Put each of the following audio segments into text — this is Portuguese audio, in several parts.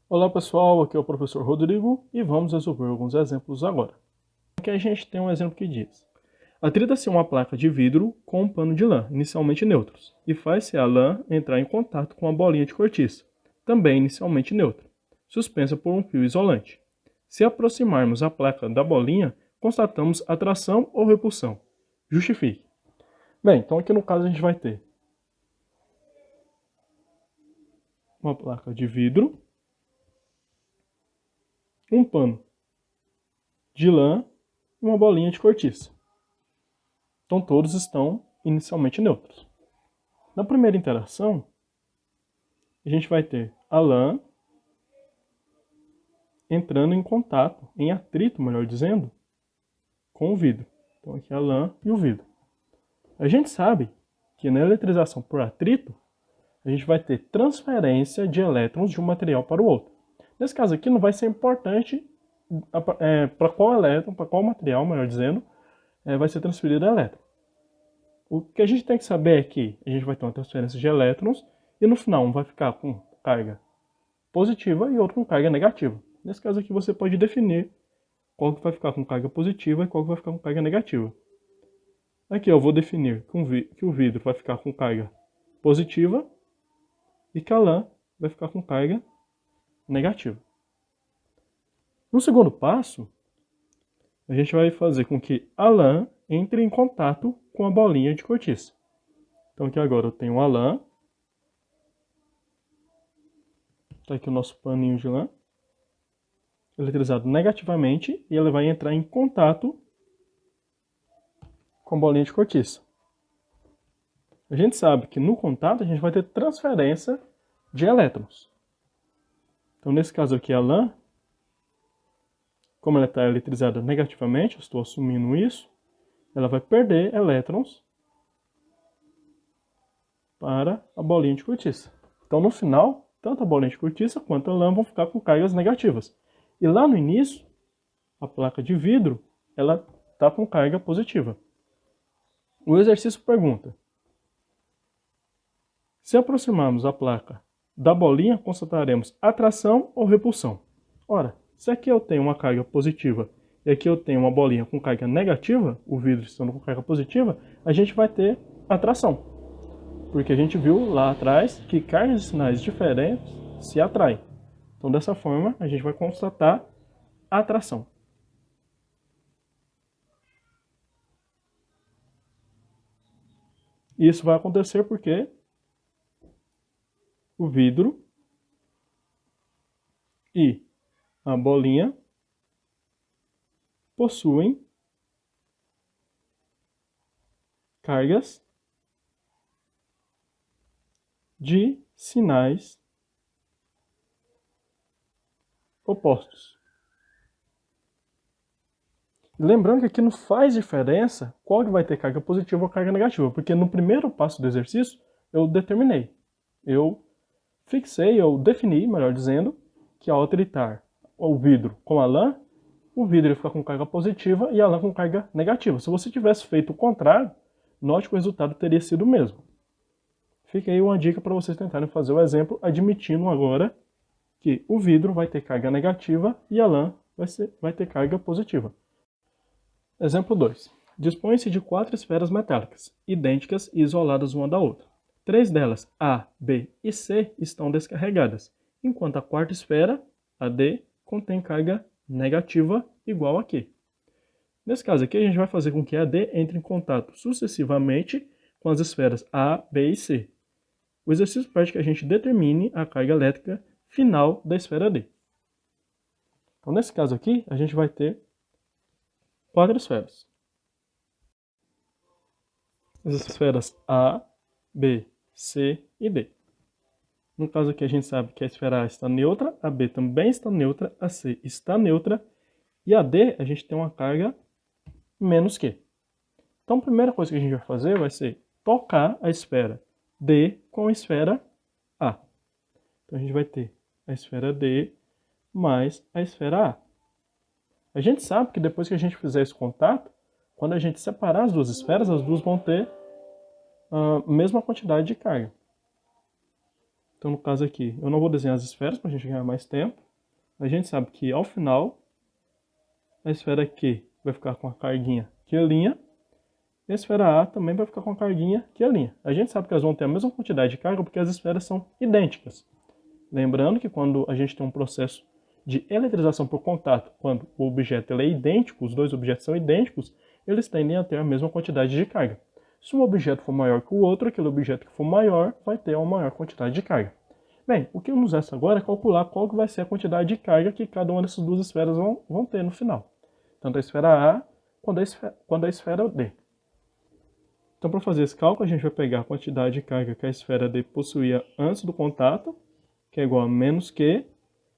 Olá pessoal, aqui é o professor Rodrigo e vamos resolver alguns exemplos agora. Aqui a gente tem um exemplo que diz: atrita-se uma placa de vidro com um pano de lã, inicialmente neutros, e faz-se a lã entrar em contato com a bolinha de cortiça, também inicialmente neutra, suspensa por um fio isolante. Se aproximarmos a placa da bolinha, constatamos atração ou repulsão. Justifique. Bem, então aqui no caso a gente vai ter uma placa de vidro, um pano de lã e uma bolinha de cortiça. Então todos estão inicialmente neutros. Na primeira interação, a gente vai ter a lã entrando em contato, em atrito, melhor dizendo, com o vidro. Então aqui a lã e o vidro. A gente sabe que na eletrização por atrito, a gente vai ter transferência de elétrons de um material para o outro. Nesse caso aqui não vai ser importante para qual elétron, para qual material, melhor dizendo, vai ser transferido elétron. O que a gente tem que saber é que a gente vai ter uma transferência de elétrons e no final um vai ficar com carga positiva e outro com carga negativa. Nesse caso aqui você pode definir qual que vai ficar com carga positiva e qual que vai ficar com carga negativa. Aqui eu vou definir que o vidro vai ficar com carga positiva e que a lã vai ficar com carga negativa. No segundo passo, a gente vai fazer com que a lã entre em contato com a bolinha de cortiça. Então aqui agora eu tenho a lã. Está aqui o nosso paninho de lã. Eletrizado negativamente e ela vai entrar em contato com a bolinha de cortiça. A gente sabe que no contato a gente vai ter transferência de elétrons. Então nesse caso aqui a lã, como ela está eletrizada negativamente, eu estou assumindo isso, ela vai perder elétrons para a bolinha de cortiça. Então no final, tanto a bolinha de cortiça quanto a lã vão ficar com cargas negativas. E lá no início, a placa de vidro, ela está com carga positiva. O exercício pergunta: se aproximarmos a placa da bolinha, constataremos atração ou repulsão? Ora, se aqui eu tenho uma carga positiva e aqui eu tenho uma bolinha com carga negativa, o vidro estando com carga positiva, a gente vai ter atração. Porque a gente viu lá atrás que cargas e sinais diferentes se atraem. Então, dessa forma, a gente vai constatar a atração. E isso vai acontecer porque o vidro e a bolinha possuem cargas de sinais opostos. Lembrando que aqui não faz diferença qual que vai ter carga positiva ou carga negativa, porque no primeiro passo do exercício eu determinei, eu defini, melhor dizendo, que ao atritar o vidro com a lã, o vidro ia ficar com carga positiva e a lã com carga negativa. Se você tivesse feito o contrário, note que o resultado teria sido o mesmo. Fica aí uma dica para vocês tentarem fazer o exemplo, admitindo agora que o vidro vai ter carga negativa e a lã vai ter carga positiva. Exemplo 2. Dispõe-se de 4 esferas metálicas, idênticas e isoladas uma da outra. 3 delas, A, B e C, estão descarregadas, enquanto a quarta esfera, a D, contém carga negativa igual a Q. Nesse caso aqui, a gente vai fazer com que a D entre em contato sucessivamente com as esferas A, B e C. O exercício pede que a gente determine a carga elétrica final da esfera D. Então, nesse caso aqui, a gente vai ter 4 esferas. As esferas A, B, C e D. No caso aqui, a gente sabe que a esfera A está neutra, a B também está neutra, a C está neutra e a D a gente tem uma carga menos Q. Então, a primeira coisa que a gente vai fazer vai ser tocar a esfera D com a esfera A. Então, a gente vai ter a esfera D mais a esfera A. A gente sabe que depois que a gente fizer esse contato, quando a gente separar as duas esferas, as duas vão ter a mesma quantidade de carga. Então, no caso aqui, eu não vou desenhar as esferas para a gente ganhar mais tempo. A gente sabe que, ao final, a esfera Q vai ficar com a carguinha Q', e a esfera A também vai ficar com a carguinha Q'. A gente sabe que elas vão ter a mesma quantidade de carga porque as esferas são idênticas. Lembrando que quando a gente tem um processo de eletrização por contato, quando o objeto é idêntico, os dois objetos são idênticos, eles tendem a ter a mesma quantidade de carga. Se um objeto for maior que o outro, aquele objeto que for maior vai ter uma maior quantidade de carga. Bem, o que nos resta agora é calcular qual que vai ser a quantidade de carga que cada uma dessas duas esferas vão ter no final. Tanto a esfera A quanto a esfera D. Então, para fazer esse cálculo, a gente vai pegar a quantidade de carga que a esfera D possuía antes do contato, que é igual a menos Q,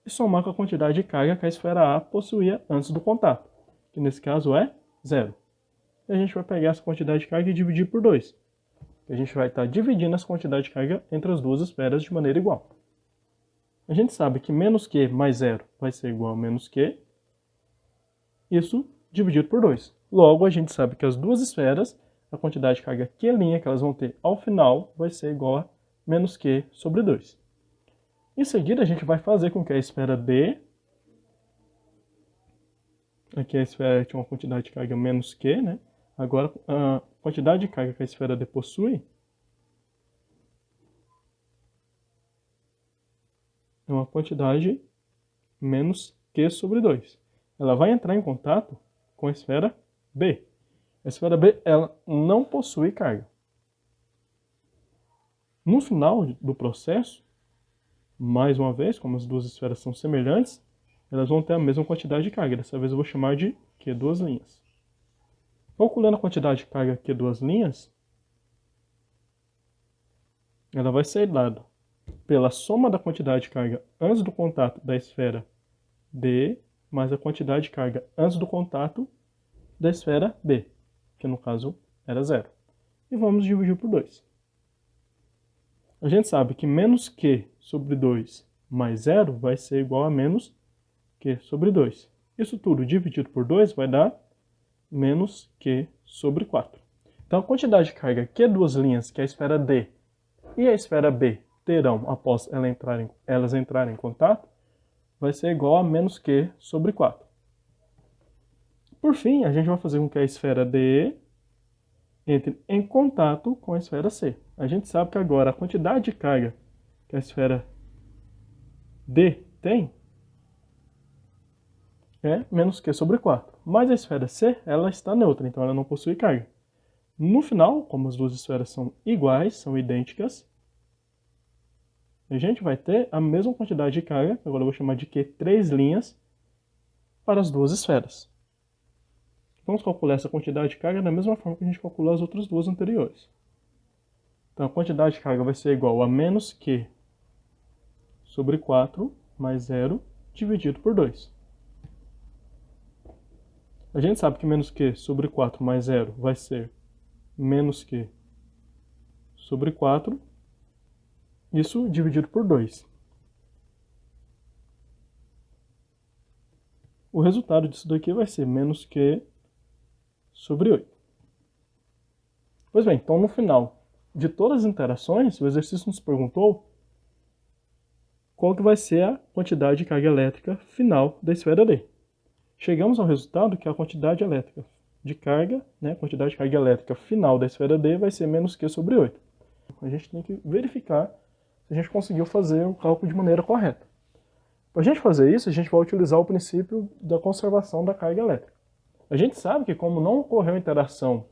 e somar com a quantidade de carga que a esfera A possuía antes do contato, que nesse caso é 0. E a gente vai pegar essa quantidade de carga e dividir por 2. A gente vai estar dividindo essa quantidade de carga entre as duas esferas de maneira igual. A gente sabe que menos Q mais 0 vai ser igual a menos Q, isso dividido por 2. Logo, a gente sabe que as duas esferas, a quantidade de carga Q' que elas vão ter ao final vai ser igual a menos Q sobre 2. Em seguida, a gente vai fazer com que a esfera D, aqui a esfera tinha uma quantidade de carga menos Q, né? Agora, a quantidade de carga que a esfera D possui é uma quantidade menos Q sobre 2. Ela vai entrar em contato com a esfera B. A esfera B ela não possui carga. No final do processo, mais uma vez, como as duas esferas são semelhantes, elas vão ter a mesma quantidade de carga. Dessa vez eu vou chamar de Q2'. Calculando a quantidade de carga Q2', ela vai ser dada pela soma da quantidade de carga antes do contato da esfera D, mais a quantidade de carga antes do contato da esfera B, que no caso era 0. E vamos dividir por 2. A gente sabe que menos Q sobre 2 mais 0 vai ser igual a menos Q sobre 2. Isso tudo dividido por 2 vai dar menos Q sobre 4. Então a quantidade de carga Q', que é a esfera D e a esfera B terão após elas entrarem em contato, vai ser igual a menos Q sobre 4. Por fim, a gente vai fazer com que a esfera D entre em contato com a esfera C. A gente sabe que agora a quantidade de carga que a esfera D tem é menos Q sobre 4. Mas a esfera C, ela está neutra, então ela não possui carga. No final, como as duas esferas são iguais, são idênticas, a gente vai ter a mesma quantidade de carga, agora eu vou chamar de Q3', para as duas esferas. Vamos calcular essa quantidade de carga da mesma forma que a gente calculou as outras duas anteriores. Então a quantidade de carga vai ser igual a menos Q sobre 4 mais 0 dividido por 2. A gente sabe que menos Q sobre 4 mais 0 vai ser menos Q sobre 4, isso dividido por 2. O resultado disso daqui vai ser menos Q sobre 8. Pois bem, então no final de todas as interações, o exercício nos perguntou qual que vai ser a quantidade de carga elétrica final da esfera D. Chegamos ao resultado que a quantidade elétrica de carga, a quantidade de carga elétrica final da esfera D vai ser menos Q sobre 8. A gente tem que verificar se a gente conseguiu fazer o cálculo de maneira correta. Para a gente fazer isso, a gente vai utilizar o princípio da conservação da carga elétrica. A gente sabe que como não ocorreu interação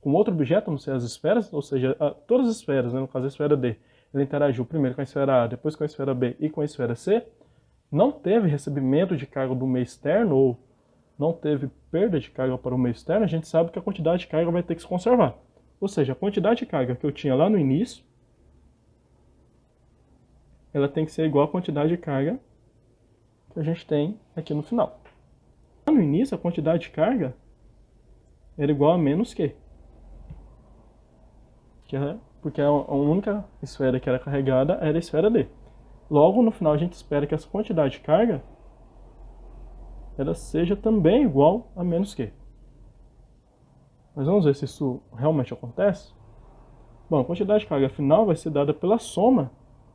com outro objeto, não sei as esferas, ou seja, todas as esferas, no caso a esfera D, ela interagiu primeiro com a esfera A, depois com a esfera B e com a esfera C, não teve recebimento de carga do meio externo ou não teve perda de carga para o meio externo, a gente sabe que a quantidade de carga vai ter que se conservar. Ou seja, a quantidade de carga que eu tinha lá no início, ela tem que ser igual à quantidade de carga que a gente tem aqui no final. Lá no início, a quantidade de carga era igual a menos Q. Porque a única esfera que era carregada era a esfera D. Logo, no final, a gente espera que essa quantidade de carga ela seja também igual a menos Q. Mas vamos ver se isso realmente acontece? Bom, a quantidade de carga final vai ser dada pela soma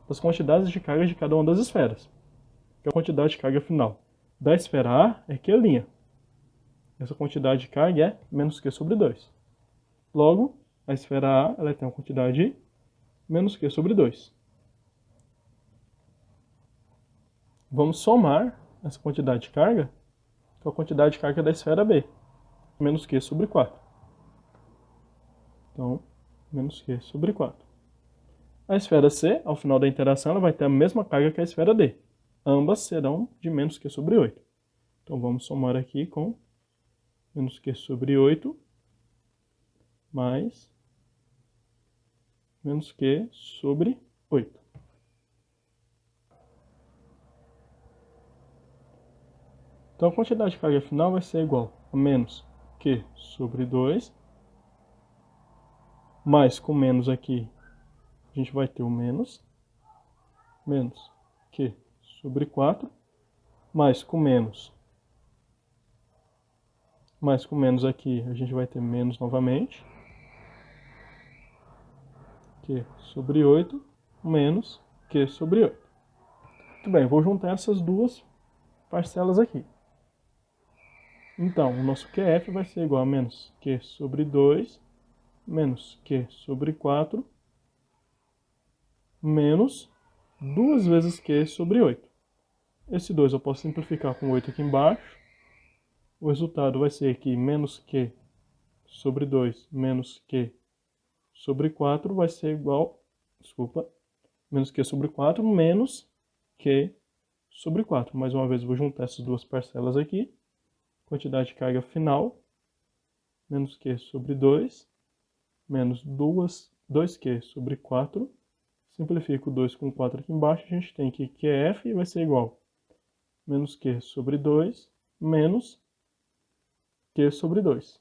das quantidades de carga de cada uma das esferas. Que a quantidade de carga final da esfera A é Q'. Essa quantidade de carga é menos Q sobre 2. Logo, a esfera A ela tem uma quantidade de menos Q sobre 2. Vamos somar essa quantidade de carga com a quantidade de carga da esfera B, menos Q sobre 4. Então, menos Q sobre 4. A esfera C, ao final da interação, ela vai ter a mesma carga que a esfera D. Ambas serão de menos Q sobre 8. Então, vamos somar aqui com menos Q sobre 8 mais menos Q sobre 8. Então, a quantidade de carga final vai ser igual a menos Q sobre 2, mais com menos aqui, a gente vai ter o menos Q sobre 4, mais com menos aqui, a gente vai ter menos novamente, Q sobre 8, menos Q sobre 8. Muito bem, vou juntar essas duas parcelas aqui. Então, o nosso QF vai ser igual a menos Q sobre 2, menos Q sobre 4, menos 2 vezes Q sobre 8. Esse 2 eu posso simplificar com 8 aqui embaixo. O resultado vai ser que menos Q sobre 2 menos Q sobre 4 vai ser igual, menos Q sobre 4 menos Q sobre 4. Mais uma vez, vou juntar essas duas parcelas aqui. Quantidade de carga final, menos Q sobre 2, menos 2Q sobre 4. Simplifico 2 com 4 aqui embaixo, a gente tem que QF vai ser igual a menos Q sobre 2, menos Q sobre 2.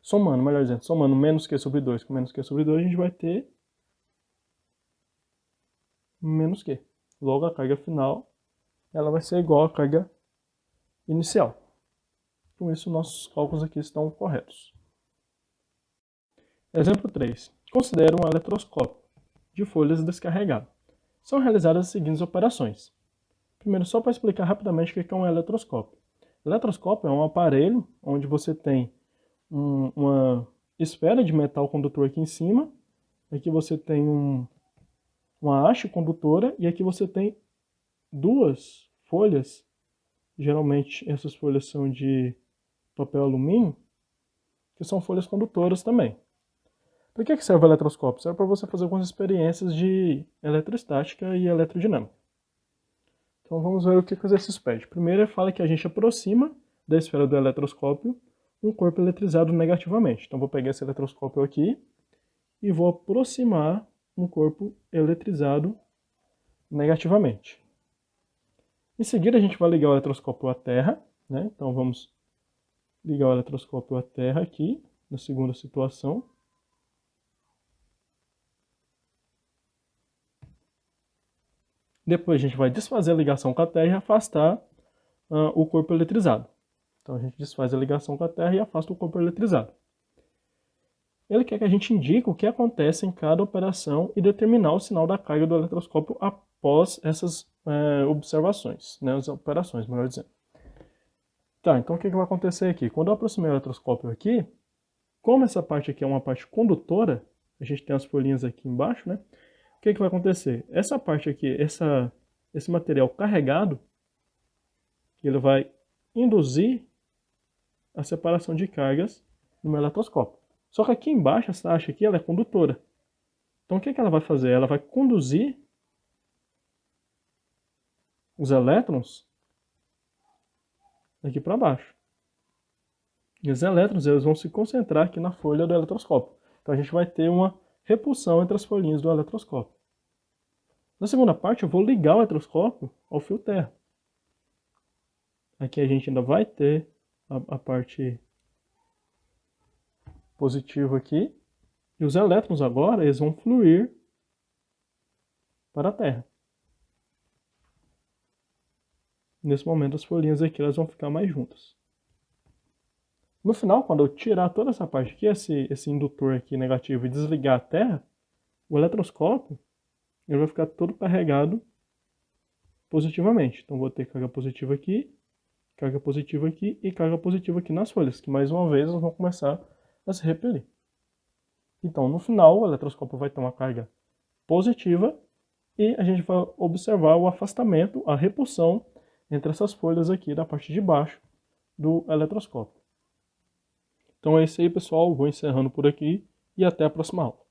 Somando, melhor dizendo, somando menos Q sobre 2 com menos Q sobre 2, a gente vai ter menos Q. Logo, a carga final ela vai ser igual à carga inicial. Com isso, nossos cálculos aqui estão corretos. Exemplo 3. Considere um eletroscópio de folhas descarregado. São realizadas as seguintes operações. Primeiro, só para explicar rapidamente o que é um eletroscópio. Eletroscópio é um aparelho onde você tem uma esfera de metal condutor aqui em cima, aqui você tem uma haste condutora e aqui você tem duas folhas. Geralmente essas folhas são de papel alumínio, que são folhas condutoras também. Para que serve o eletroscópio? Serve para você fazer algumas experiências de eletrostática e eletrodinâmica. Então vamos ver o que o exercício pede. Primeiro ele fala que a gente aproxima da esfera do eletroscópio um corpo eletrizado negativamente. Então vou pegar esse eletroscópio aqui e vou aproximar um corpo eletrizado negativamente. Em seguida a gente vai ligar o eletroscópio à Terra, né? Então vamos ligar o eletroscópio à Terra aqui, na segunda situação. Depois a gente vai desfazer a ligação com a Terra e afastar o corpo eletrizado. Então a gente desfaz a ligação com a Terra e afasta o corpo eletrizado. Ele quer que a gente indique o que acontece em cada operação e determinar o sinal da carga do eletroscópio após essas observações, né, as operações, melhor dizendo. Tá, então o que vai acontecer aqui? Quando eu aproximei o eletroscópio aqui, como essa parte aqui é uma parte condutora, a gente tem as folhinhas aqui embaixo, né? O que vai acontecer? Essa parte aqui, esse material carregado, ele vai induzir a separação de cargas no meu eletroscópio. Só que aqui embaixo, essa haste aqui, ela é condutora. Então o que ela vai fazer? Ela vai conduzir os elétrons aqui para baixo. E os elétrons eles vão se concentrar aqui na folha do eletroscópio. Então a gente vai ter uma repulsão entre as folhinhas do eletroscópio. Na segunda parte eu vou ligar o eletroscópio ao fio terra. Aqui a gente ainda vai ter a parte positiva aqui. E os elétrons agora eles vão fluir para a Terra. Nesse momento as folhinhas aqui elas vão ficar mais juntas. No final, quando eu tirar toda essa parte aqui, esse indutor aqui negativo e desligar a Terra, o eletroscópio ele vai ficar todo carregado positivamente. Então vou ter carga positiva aqui e carga positiva aqui nas folhas, que mais uma vez elas vão começar a se repelir. Então no final o eletroscópio vai ter uma carga positiva e a gente vai observar o afastamento, a repulsão entre essas folhas aqui da parte de baixo do eletroscópio. Então é isso aí, pessoal. Vou encerrando por aqui e até a próxima aula.